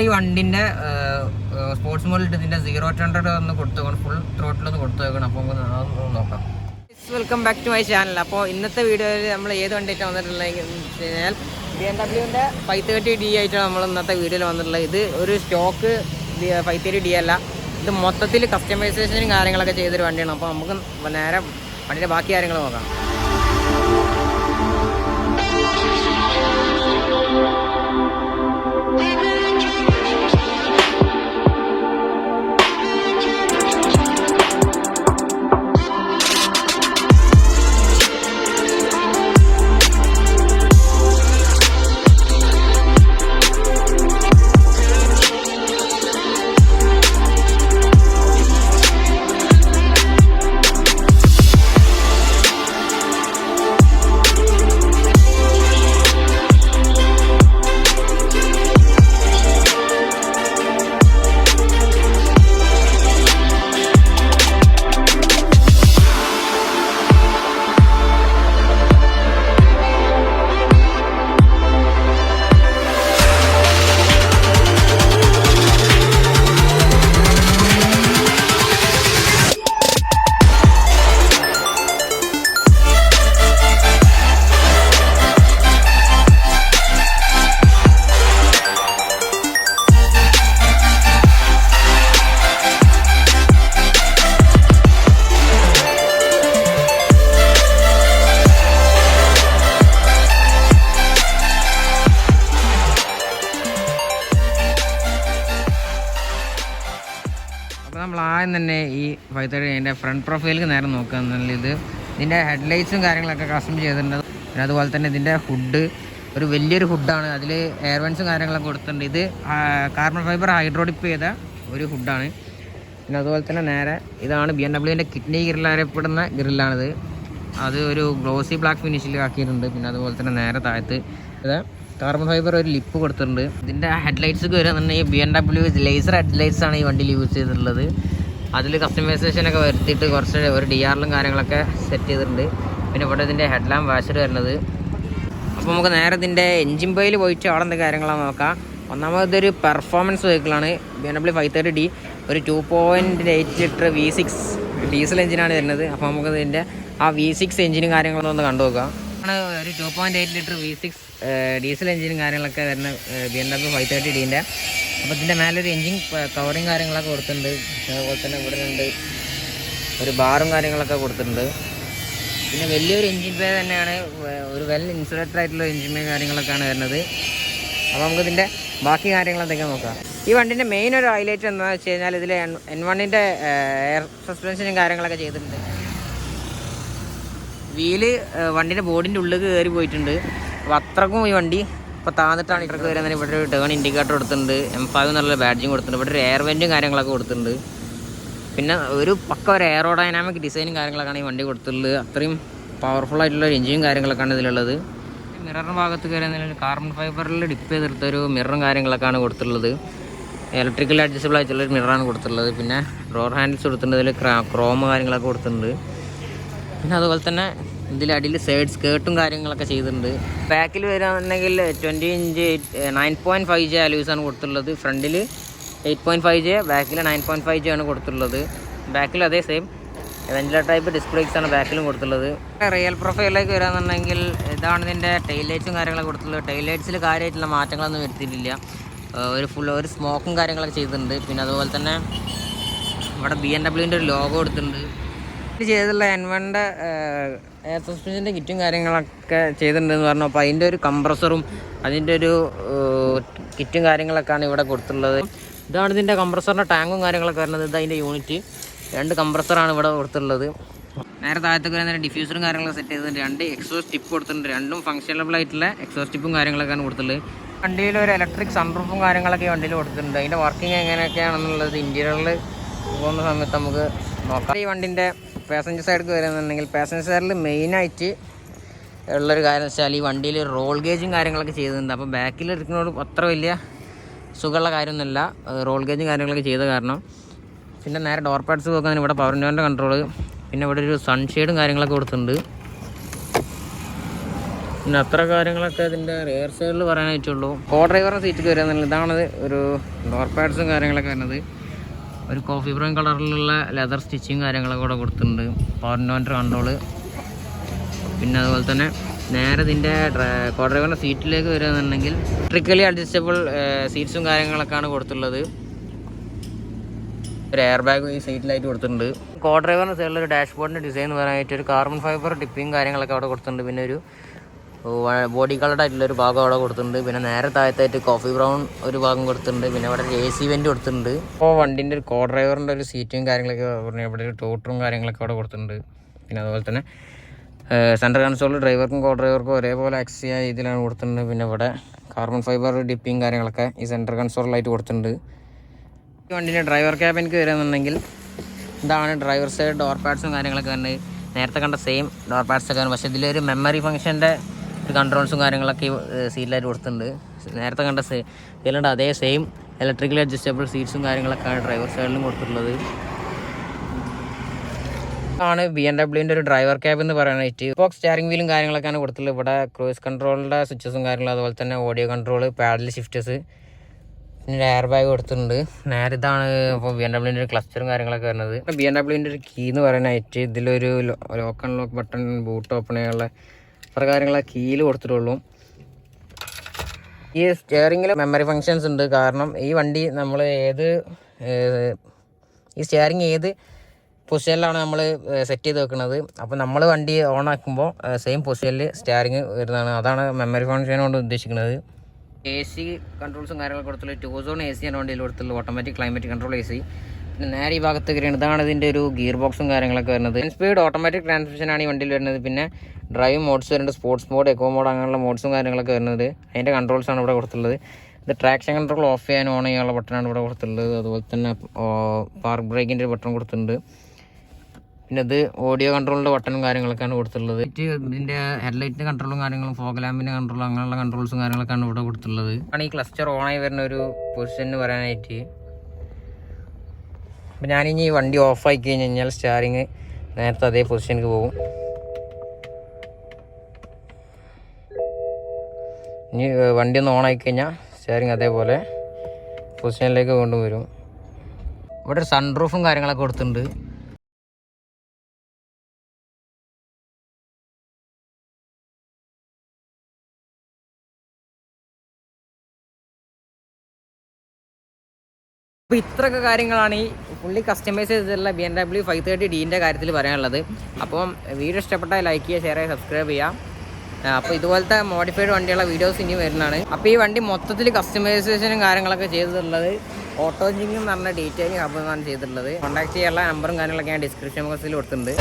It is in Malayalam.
നമ്മൾ ഈ വണ്ടിൻ്റെ സ്പോർട്സ് മോഡിലിട്ട് ഇതിൻ്റെ 0-100 ഒന്ന് കൊടുത്തു നോക്കണം, ഫുൾ ത്രോട്ടിലൊന്ന് കൊടുത്തു നോക്കണം. അപ്പോൾ നമുക്ക് നോക്കാം. Welcome back to my channel. അപ്പോൾ ഇന്നത്തെ വീഡിയോയിൽ നമ്മൾ ഏത് വണ്ടിയായിട്ടാണ് വന്നിട്ടുള്ളതെന്ന് വെച്ച് കഴിഞ്ഞാൽ BMW 530D ആയിട്ടാണ് നമ്മൾ ഇന്നത്തെ വീഡിയോയിൽ വന്നിട്ടുള്ളത്. ഇത് ഒരു സ്റ്റോക്ക് 530D അല്ല, ഇത് മൊത്തത്തിൽ കസ്റ്റമൈസേഷനും കാര്യങ്ങളൊക്കെ ചെയ്തൊരു വണ്ടിയാണ്. അപ്പോൾ നമുക്ക് നേരെ വണ്ടിയുടെ ബാക്കി കാര്യങ്ങൾ നോക്കാം. അപ്പോൾ നമ്മൾ ആദ്യം തന്നെ ഈ 530 അതിൻ്റെ ഫ്രണ്ട് പ്രൊഫൈലിൽ നേരെ നോക്കുക എന്നുള്ളത് ഇതിൻ്റെ ഹെഡ്ലൈറ്റ്സും കാര്യങ്ങളൊക്കെ കസ്റ്റം ചെയ്തിട്ടുണ്ട്. പിന്നെ അതുപോലെ തന്നെ ഇതിൻ്റെ ഹുഡ് ഒരു വലിയൊരു ഹുഡാണ്, അതിൽ എയർ വെൻസും കാര്യങ്ങളൊക്കെ കൊടുത്തിട്ടുണ്ട്. ഇത് കാർബൺ ഫൈബർ ഹൈഡ്രോഡിപ്പ് ചെയ്ത ഒരു ഹുഡാണ്. പിന്നെ അതുപോലെ തന്നെ നേരെ ഇതാണ് BMWൻ്റെ കിഡ്നി ഗ്രിൽ അറിയപ്പെടുന്ന ഗ്രില്ലാണിത്. അത് ഒരു ഗ്ലോസി ബ്ലാക്ക് ഫിനിഷിൽ ആക്കിയിട്ടുണ്ട്. പിന്നെ അതുപോലെ തന്നെ നേരെ താഴത്ത് ഇത് കാർബൺ ഫൈബർ ഒരു ലിപ്പ് കൊടുത്തിട്ടുണ്ട്. ഇതിൻ്റെ ഹെഡ്ലൈറ്റ്സ് വരുന്നുണ്ടെങ്കിൽ BMW ലേസർ ഹെഡ്ലൈറ്റ്സ് ആണ് ഈ വണ്ടിയിൽ യൂസ് ചെയ്തിട്ടുള്ളത്. അതിൽ കസ്റ്റമൈസേഷനൊക്കെ വരുത്തിയിട്ട് കുറച്ച് ഒരു DRലും കാര്യങ്ങളൊക്കെ സെറ്റ് ചെയ്തിട്ടുണ്ട്. പിന്നെ ഇവിടെ ഇതിൻ്റെ ഹെഡ്ലാമ്പ് വാഷർ വരുന്നത്. അപ്പോൾ നമുക്ക് നേരെ ഇതിൻ്റെ എൻജിൻ ബേയിൽ പോയിട്ട് അവിടെ എന്തൊക്കെ കാര്യങ്ങളാണ് നോക്കാം. ഒന്നാമതൊരു പെർഫോമൻസ് വെഹിക്കിളാണ് BMW 530D. ഒരു 2.8 ലിറ്റർ V6 ഡീസൽ എഞ്ചിനാണ് വരുന്നത്. അപ്പോൾ നമുക്ക് ഇതിൻ്റെ ആ V6 എഞ്ചിനും കാര്യങ്ങളൊന്നും ഒന്ന് കണ്ടു നോക്കാം. ഒരു 2.8 ലിറ്റർ V6 ഡീസൽ എഞ്ചിനും കാര്യങ്ങളൊക്കെ വരുന്ന BMW 530Dൻ്റെ. അപ്പോൾ ഇതിൻ്റെ മേലൊരു എഞ്ചിൻ കവറിങ് കാര്യങ്ങളൊക്കെ കൊടുത്തിട്ടുണ്ട്. അതുപോലെ തന്നെ ഇവിടെ ഉണ്ട് ഒരു ബാറും കാര്യങ്ങളൊക്കെ കൊടുത്തിട്ടുണ്ട്. പിന്നെ വലിയൊരു എഞ്ചിൻ പേ തന്നെയാണ്, ഒരു വെൽ ഇൻസുലേറ്റഡ് ആയിട്ടുള്ള എഞ്ചിൻ പേ കാര്യങ്ങളൊക്കെയാണ് വരുന്നത്. അപ്പോൾ നമുക്കിതിൻ്റെ ബാക്കി കാര്യങ്ങൾ എന്തൊക്കെയാണ് നോക്കാം. ഈ വണ്ടിൻ്റെ മെയിൻ ഒരു ഹൈലൈറ്റ് എന്താണെന്ന് വെച്ച് കഴിഞ്ഞാൽ ഇതിൽ N1ൻ്റെ എയർ സസ്പെൻഷനും കാര്യങ്ങളൊക്കെ ചെയ്തിട്ടുണ്ട്. വീല് വണ്ടിൻ്റെ ബോഡിൻ്റെ ഉള്ളിൽ കയറി പോയിട്ടുണ്ട്. അപ്പോൾ അത്രക്കും ഈ വണ്ടി ഇപ്പോൾ താന്നിട്ടാണ് ഇത്രക്ക് വരുന്നത്. ഇവിടെ ഒരു ടേൺ ഇൻഡിക്കേറ്റർ കൊടുത്തിട്ടുണ്ട്, M5 എന്നുള്ള ബാഡ്ജിങ് കൊടുത്തിട്ടുണ്ട്. ഇവിടെ ഒരു എയർ വെൻറ്റും കാര്യങ്ങളൊക്കെ കൊടുത്തിട്ടുണ്ട്. പിന്നെ ഒരു ഒരു എയറോഡൈനാമിക് ഡിസൈനും കാര്യങ്ങളൊക്കെയാണ് ഈ വണ്ടി കൊടുത്തിട്ടുള്ളത്. അത്രയും പവർഫുൾ ആയിട്ടുള്ള എഞ്ചിനും കാര്യങ്ങളൊക്കെയാണ് ഇതിലുള്ളത്. മിററിൻ്റെ ഭാഗത്ത് കയറുന്നതിൽ കാർബൺ ഫൈബറിൽ ഡിപ്പ് ചെയ്തെടുത്തൊരു മിററും കാര്യങ്ങളൊക്കെയാണ് കൊടുത്തിട്ടുള്ളത്. ഇലക്ട്രിക്കൽ അഡ്ജസ്റ്റബിൾ ആയിട്ടുള്ളൊരു മിററാണ് കൊടുത്തിട്ടുള്ളത്. പിന്നെ ഡോർ ഹാൻഡിൽസ് കൊടുത്തിട്ടുണ്ട്, ഇതിൽ ക്രോം കാര്യങ്ങളൊക്കെ കൊടുത്തിട്ടുണ്ട്. പിന്നെ അതുപോലെ തന്നെ ഇതിലടിയിൽ സൈഡ് സ്കേർട്ടും കാര്യങ്ങളൊക്കെ ചെയ്തിട്ടുണ്ട്. ബാക്കിൽ വരികയാണെന്നുണ്ടെങ്കിൽ 20 ഇഞ്ച് 9.5J അലൂസാണ് കൊടുത്തിട്ടുള്ളത്. ഫ്രണ്ടിൽ 8.5J, ബാക്കിൽ 9.5J ആണ് കൊടുത്തിട്ടുള്ളത്. ബാക്കിൽ അതേ സെയിം വെഞ്ചിലേറ്റർ ടൈപ്പ് ഡിസ്പ്ലേസ് ആണ് ബാക്കിലും കൊടുത്തിട്ടുള്ളത്. റിയൽ പ്രൊഫൈലിലേക്ക് വരികയാണെന്നുണ്ടെങ്കിൽ ഇതാണ് ഇതിൻ്റെ ടെയിൽ ലൈറ്റ്സും കാര്യങ്ങളൊക്കെ കൊടുത്തിട്ടുള്ളത്. ടെയിൽ ലൈറ്റ്സിൽ കാര്യമായിട്ടുള്ള മാറ്റങ്ങളൊന്നും വരുത്തിയിട്ടില്ല. ഒരു സ്മോക്കും കാര്യങ്ങളൊക്കെ ചെയ്തിട്ടുണ്ട്. പിന്നെ അതുപോലെ തന്നെ ഇവിടെ BMWൻ്റെ ഒരു ലോഗോ കൊടുത്തിട്ടുണ്ട്. ചെയ്തിട്ടുള്ള N1ൻ്റെ എയർ സസ്പെൻഷൻ്റെ കിറ്റും കാര്യങ്ങളൊക്കെ ചെയ്തിട്ടുണ്ടെന്ന് പറഞ്ഞു. അപ്പോൾ അതിൻ്റെ ഒരു കംപ്രസറും അതിൻ്റെ ഒരു കിറ്റും കാര്യങ്ങളൊക്കെയാണ് ഇവിടെ കൊടുത്തിട്ടുള്ളത്. ഇതാണ് ഇതിൻ്റെ കംപ്രസറിൻ്റെ ടാങ്കും കാര്യങ്ങളൊക്കെ വരുന്നത്. ഇത് അതിൻ്റെ യൂണിറ്റ് 2 കംപ്രസറാണ് ഇവിടെ കൊടുത്തിട്ടുള്ളത്. നേരെ താഴത്തേക്ക് വരുന്ന ഡിഫ്യൂസറും കാര്യങ്ങളൊക്കെ സെറ്റ് ചെയ്തിട്ടുണ്ട്. 2 എക്സോസ്റ്റ് ടിപ്പ് കൊടുത്തിട്ടുണ്ട്. രണ്ടും ഫങ്ഷനബിൾ ആയിട്ടുള്ള എക്സോസ്റ്റ് ടിപ്പും കാര്യങ്ങളൊക്കെയാണ് കൊടുത്തിട്ടുള്ളത്. വണ്ടിയിൽ ഒരു ഇലക്ട്രിക് സൺറൂഫും കാര്യങ്ങളൊക്കെ വണ്ടിയിൽ കൊടുത്തിട്ടുണ്ട്. അതിൻ്റെ വർക്കിംഗ് എങ്ങനെയൊക്കെയാണെന്നുള്ളത് ഇൻറ്റീരിയറിൽ പോകുന്ന സമയത്ത് നമുക്ക് നോക്കാം. ഈ വണ്ടിൻ്റെ പാസഞ്ചർ സൈഡിലേക്ക് വരുന്നുണ്ടെങ്കിൽ പാസഞ്ചർ സൈഡിൽ മെയിനായിട്ട് ഉള്ളൊരു കാര്യം വെച്ചാൽ ഈ വണ്ടിയിൽ റോൾ ഗേജും കാര്യങ്ങളൊക്കെ ചെയ്തിട്ടുണ്ട്. അപ്പോൾ ബാക്കിൽ ഇരിക്കുന്നതോട് അത്ര വലിയ സുഖമുള്ള കാര്യമൊന്നുമില്ല, റോൾ ഗേജും കാര്യങ്ങളൊക്കെ ചെയ്ത കാരണം. പിന്നെ നേരെ ഡോർ പാഡ്സ് നോക്കാൻ ഇവിടെ പവർ വിൻഡോൻ്റെ കൺട്രോൾ, പിന്നെ ഇവിടെ ഒരു സൺഷെയ്ഡും കാര്യങ്ങളൊക്കെ കൊടുത്തിട്ടുണ്ട്. പിന്നെ അത്ര കാര്യങ്ങളൊക്കെ ഇതിൻ്റെ റിയർ സൈഡിൽ പറയാനായിട്ടുള്ളൂ. കോ ഡ്രൈവറിൻ്റെ സീറ്റ് കയറിയെന്നുള്ളത് ഇതാണ് ഒരു ഡോർ പാഡ്സും കാര്യങ്ങളൊക്കെ വരുന്നത്. ഒരു കോഫി ബ്രൗൺ കളറിലുള്ള ലെതർ സ്റ്റിച്ചിങ് കാര്യങ്ങളൊക്കെ കൂടെ കൊടുത്തിട്ടുണ്ട്. Power inverter control. പിന്നെ അതുപോലെ തന്നെ നേരെ ഇതിൻ്റെ കോ ഡ്രൈവറിൻ്റെ സീറ്റിലേക്ക് വരികയാണെന്നുണ്ടെങ്കിൽ ഇലക്ട്രിക്കലി അഡ്ജസ്റ്റബിൾ സീറ്റ്സും കാര്യങ്ങളൊക്കെയാണ് കൊടുത്തിട്ടുള്ളത്. ഒരു എയർ ബാഗ് ഈ സീറ്റിലായിട്ട് കൊടുത്തിട്ടുണ്ട്. കോ ഡ്രൈവറിൻ്റെ സൈഡിൽ ഒരു ഡാഷ്ബോർഡിൻ്റെ ഡിസൈൻ എന്ന് പറയാനായിട്ട് ഒരു കാർബൺ ഫൈബർ ടിപ്പിങ് കാര്യങ്ങളൊക്കെ അവിടെ കൊടുത്തിട്ടുണ്ട്. പിന്നെ ഒരു ബോഡി കളർഡ് ആയിട്ടുള്ളൊരു ഭാഗം അവിടെ കൊടുത്തിട്ടുണ്ട്. പിന്നെ നേരെ താഴത്തായിട്ട് കോഫി ബ്രൗൺ ഒരു ഭാഗം കൊടുത്തിട്ടുണ്ട്. പിന്നെ ഇവിടെ ഒരു AC വെൻ്റ് കൊടുത്തിട്ടുണ്ട്. അപ്പോൾ വണ്ടീൻ്റെ ഒരു കോ ഡ്രൈവറിൻ്റെ ഒരു സീറ്റും കാര്യങ്ങളൊക്കെ പറഞ്ഞു. ഇവിടെ ഒരു ടോട്ടറും കാര്യങ്ങളൊക്കെ അവിടെ കൊടുത്തിട്ടുണ്ട്. പിന്നെ അതുപോലെ തന്നെ സെൻട്രൽ കൺസോൾ ഡ്രൈവർക്കും കോ ഡ്രൈവർക്കും ഒരേപോലെ ആക്സസ് ചെയ്യാൻ ഇതിലാണ് കൊടുത്തിട്ടുണ്ട്. പിന്നെ ഇവിടെ കാർബൺ ഫൈബർ ഡിപ്പിങ് കാര്യങ്ങളൊക്കെ ഈ സെൻട്രൽ കൺസോളിലായിട്ട് കൊടുത്തിട്ടുണ്ട്. ഈ വണ്ടീൻ്റെ ഡ്രൈവർ ക്യാബിനിക്ക് വരികയാണെന്നുണ്ടെങ്കിൽ ഇതാണ് ഡ്രൈവർ സൈഡ് ഡോർ പാഡ്സും കാര്യങ്ങളൊക്കെ തന്നെ നേരത്തെ കണ്ട സെയിം ഡോർ പാഡ്സൊക്കെ ആണ്. പക്ഷേ ഇതിലൊരു മെമ്മറി ഫംഗ്ഷൻ്റെ ഒരു കൺട്രോൾസും കാര്യങ്ങളൊക്കെ ഈ സീറ്റിലായിട്ട് കൊടുത്തിട്ടുണ്ട്. നേരത്തെ കണ്ട ഇതിലുണ്ട് അതേ സെയിം ഇലക്ട്രിക്കലി അഡ്ജസ്റ്റബിൾ സീറ്റ്സും കാര്യങ്ങളൊക്കെയാണ് ഡ്രൈവർ സൈഡിലും കൊടുത്തിട്ടുള്ളത്. ആണ് BMW ഒരു ഡ്രൈവർ ക്യാബ് എന്ന് പറയാനായിട്ട്. ഇപ്പോൾ സ്റ്റിയറിംഗ് വീലും കാര്യങ്ങളൊക്കെയാണ് കൊടുത്തിട്ടുള്ളത്. ഇവിടെ ക്രൂസ് കൺട്രോളിൻ്റെ സ്വിച്ചസും കാര്യങ്ങളും അതുപോലെ തന്നെ ഓഡിയോ കൺട്രോൾ, പാഡൽ ഷിഫ്റ്റേഴ്സ്, പിന്നെ എയർ ബാഗ് കൊടുത്തിട്ടുണ്ട്. നേരെ ഇതാണ് ഇപ്പോൾ BMW ഒരു ക്ലസ്റ്ററും കാര്യങ്ങളൊക്കെ വരുന്നത്. BMW ഒരു കീ എന്ന് പറയാനായിട്ട് ഇതിലൊരു lock unlock button, boot open ചെയ്യാനുള്ള അത്ര കാര്യങ്ങളെ കീയിൽ കൊടുത്തിട്ടുള്ളൂ. ഈ സ്റ്റിയറിങ്ങിൽ മെമ്മറി ഫങ്ഷൻസ് ഉണ്ട്. കാരണം ഈ വണ്ടി നമ്മൾ ഈ സ്റ്റിയറിങ് ഏത് പൊസിഷനിലാണ് നമ്മൾ സെറ്റ് ചെയ്ത് വെക്കുന്നത്. അപ്പോൾ നമ്മൾ വണ്ടി ഓൺ ആക്കുമ്പോൾ സെയിം പൊസിഷനിൽ സ്റ്റിയറിങ് വരുന്നതാണ്. അതാണ് മെമ്മറി ഫംഗ്ഷൻ കൊണ്ട് ഉദ്ദേശിക്കുന്നത്. AC കൺട്രോൾസും കാര്യങ്ങളൊക്കെ കൊടുത്തുള്ള 2 സോൺ AC ആണ് വണ്ടിയിൽ കൊടുത്തുള്ളൂ. Automatic climate control AC. പിന്നെ നേരെ ഈ ഭാഗത്ത് കയറിയാണ്. ഇതാണ് ഇതിൻ്റെ ഒരു ഗിയർ ബോക്സും കാര്യങ്ങളൊക്കെ വരുന്നത്. സ്പീഡ് ഓട്ടോമാറ്റിക് ട്രാൻസ്മിഷനാണ് ഈ വണ്ടിയിൽ വരുന്നത്. പിന്നെ ഡ്രൈവ് മോഡ്സ് വരുന്നുണ്ട്, സ്പോർട്സ് മോഡ്, എക്കോ മോഡ്, അങ്ങനെയുള്ള മോഡ്സും കാര്യങ്ങളൊക്കെ വരുന്നത്. അതിൻ്റെ കൺട്രോൾസാണ് ഇവിടെ കൊടുത്തുള്ളത്. ഇത് ട്രാക്ഷൻ കൺട്രോൾ ഓഫ് ചെയ്യാൻ ഓൺ ചെയ്യാനുള്ള ബട്ടണാണ് ഇവിടെ കൊടുത്തിട്ടുള്ളത്. അതുപോലെ തന്നെ പാർക്ക് ബ്രേക്കിൻ്റെ ഒരു ബട്ടൺ കൊടുത്തിട്ടുണ്ട്. പിന്നെ ഇത് ഓഡിയോ കൺട്രോളിൻ്റെ ബട്ടണും കാര്യങ്ങളൊക്കെയാണ് കൊടുത്തിട്ടുള്ളത്. ഇതിൻ്റെ ഹെഡ്ലൈറ്റിൻ്റെ കൺട്രോളും കാര്യങ്ങളും, ഫോഗ് ലാമ്പിൻ്റെ കൺട്രോളും, അങ്ങനെയുള്ള കൺട്രോൾസും കാര്യങ്ങളൊക്കെയാണ് ഇവിടെ കൊടുത്തിട്ടുള്ളത്. ആണ് ഈ ക്ലസ്റ്റർ ഓണായി വരുന്ന ഒരു പൊസിഷൻ എന്ന് പറയാനായിട്ട്. അപ്പം ഞാനിനി വണ്ടി ഓഫാക്കി കഴിഞ്ഞ് കഴിഞ്ഞാൽ സ്റ്റിയറിങ് നേരത്തെ അതേ പൊസിഷനിലേക്ക് പോകും. ഇനി വണ്ടി ഒന്ന് ഓണായി കഴിഞ്ഞാൽ സ്റ്റിയറിങ് അതേപോലെ പൊസിഷനിലേക്ക് കൊണ്ടുവരും. ഇവിടെ ഒരു സൺറൂഫും കാര്യങ്ങളൊക്കെ കൊടുത്തിട്ടുണ്ട്. അപ്പോൾ ഇത്രയൊക്കെ കാര്യങ്ങളാണ് ഈ ഫുള്ളി കസ്റ്റമൈസ് ചെയ്തിട്ടുള്ള BMW 530Dൻ്റെ കാര്യത്തിൽ പറയാനുള്ളത്. അപ്പം വീഡിയോ ഇഷ്ടപ്പെട്ടാൽ ലൈക്ക് ചെയ്യുക, ഷെയർ ചെയ്യുക, സബ്സ്ക്രൈബ് ചെയ്യുക. അപ്പോൾ ഇതുപോലത്തെ മോഡിഫൈഡ് വണ്ടിയുള്ള വീഡിയോസ് ഇനി വരുന്നതാണ്. അപ്പോൾ ഈ വണ്ടി മൊത്തത്തിൽ കസ്റ്റമൈസേഷനും കാര്യങ്ങളൊക്കെ ചെയ്തിട്ടുള്ളത് ഓട്ടോ ജിങ്ക് എന്ന് പറഞ്ഞ ഡീറ്റെയിലിംഗ് ഹബ് എന്നാണ് ചെയ്തിട്ടുള്ളത്. കോൺടാക്ട് ചെയ്യാനുള്ള നമ്പറും കാര്യങ്ങളൊക്കെ ഞാൻ ഡിസ്ക്രിപ്ഷൻ ബോക്സിൽ കൊടുത്തിട്ടുണ്ട്.